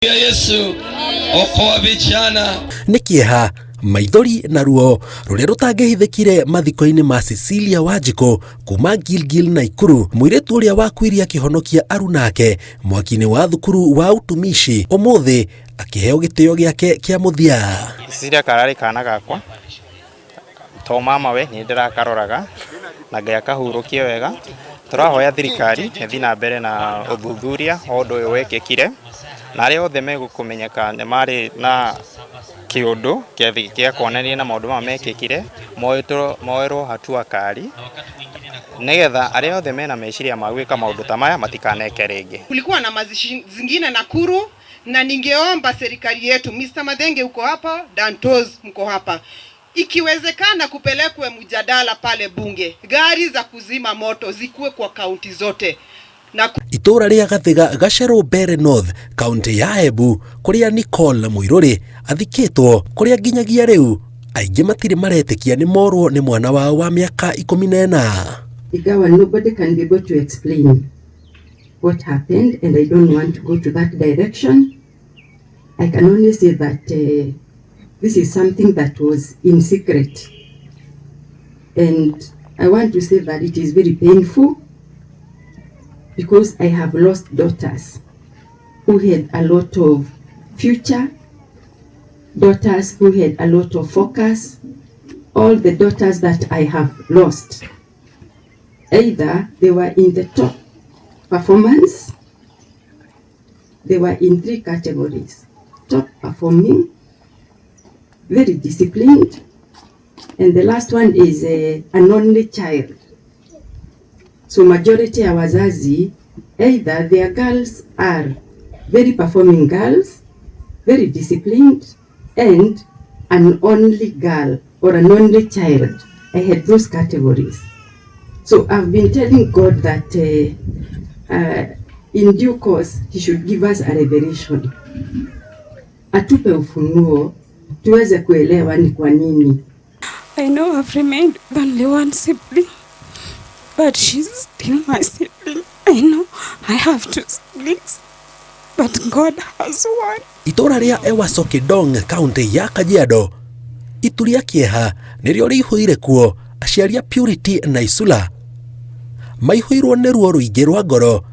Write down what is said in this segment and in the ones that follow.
Yesu okoa vijana. Nikieha maithori na ruo ruria rutangihithikire mathiko-ini ma Cecilia Wanjiko kuma Gilgil na Ikuru, muiretu uria wakwiria kihonokia arunake mwaki-ini wa thukuru wa Utumishi, umuthi akiheo gitio giake kia muthia. Cecilia karari kana gakwa to mama we ni ndirakaroraga na Ngai akahurukie wega. Turahoya thirikari ithi na mbere na uthuthuria undu uyu wekekire na aria othe megukumenyeka ni mari na kiundu kia kuonania na maundu mamekekire moerwo hatua kali negetha aria othe mena meciria magwika maundu ta maya matikaneke ringi. Kulikuwa na mazishi zingine Nakuru na ningeomba serikali yetu, Mr. Mathenge uko hapa, Dantos mko hapa, ikiwezekana kupelekwe mjadala pale bunge, gari za kuzima moto zikuwe kwa kaunti zote. Itura ria Gathiga Gaceru Bere North, kaunti ya Embu, kuria Nicole Muiruri athikitwo, kuria nginyagia riu aingi matiri maretikia ni morwo ni mwana wao wa miaka 14. Igawa nobody can be able to explain what happened, and I don't want to go to that direction. I can only say that this is something that was in secret, and I want to say that it is very painful because I have lost daughters who had a lot of future, daughters who had a lot of focus. All the daughters that I have lost, either they were in the top performance, they were in 3 categories: top performing, very disciplined, and the last one is an only child. So majority ya wazazi, either their girls are very performing girls, very disciplined, and an only girl or an only child. I had those categories. So I've been telling God that in due course he should give us a revelation, atupe ufunuo tuweze kuelewa ni kwa nini. I know I've remained only one sibling, but she's still my sibling. I know I have 2 siblings, but God has one. Itura ria Ewaso Kidong, kaunti ya Kajiado, ituria kieha nirio rihuire kuo aciaria Purity na Isula maihuirwo ni ruo ruingi rwa ngoro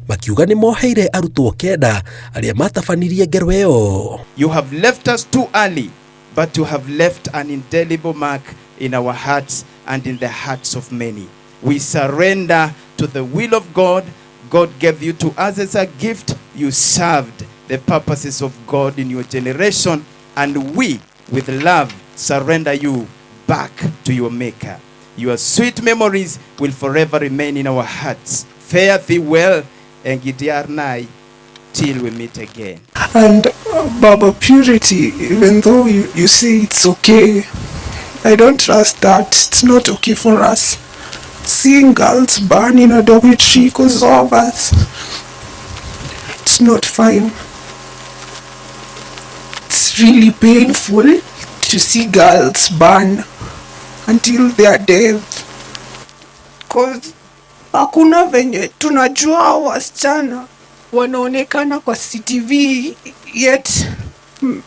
makiuga ni moheire arutwo 9 aria matabanirie ngero iyo. You have left us too early, but you have left an indelible mark in our hearts and in the hearts of many. We surrender to the will of God. God gave you to us as a gift. You served the purposes of God in your generation, and we, with love, surrender you back to your Maker. Your sweet memories will forever remain in our hearts. Fare thee well, and Gidearnai, till we meet again. And Baba Purity, even though you say it's okay, I don't trust that. It's not okay for us. Seeing girls burn in a dormitory because of us, it's not fine. It's really painful to see girls burn until they are dead. Because hakuna venye tunajua wasichana wanaonekana kwa CCTV, yet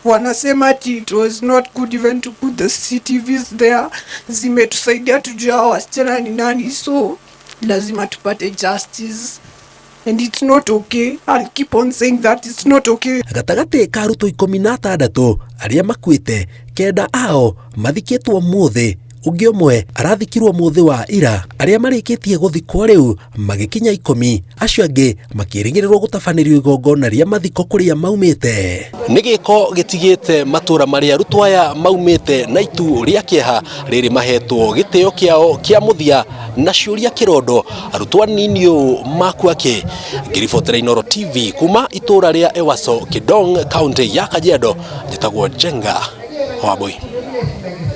wanasema ati it was not good even to put the CCTVs there. Zimetusaidia tujua wasichana ni nani, so lazima tupate justice, and it's not okay. I'll keep on saying that it's not okay. Gatagati ka arutwo 16 aria makuite, 9 ao mathikitwo muthi, ungi umwe arathikirwo muthi wa ira, aria marikitie guthikwo riu magikinya 10, acio angi makirigirirwo gũtabanirio igongona ria mathiko kuria maumite. Nigiko gitigite matura maria arutwo aya maumite na itu ria kieha riri mahetwo gitio kiao kia muthia na ciuria kirondo arutwo anini makwake. Ngiribotera Inooro TV kuma itura ria Ewaso Kidong, kaunti ya Kajiado, njitagwo Jenga Waboi.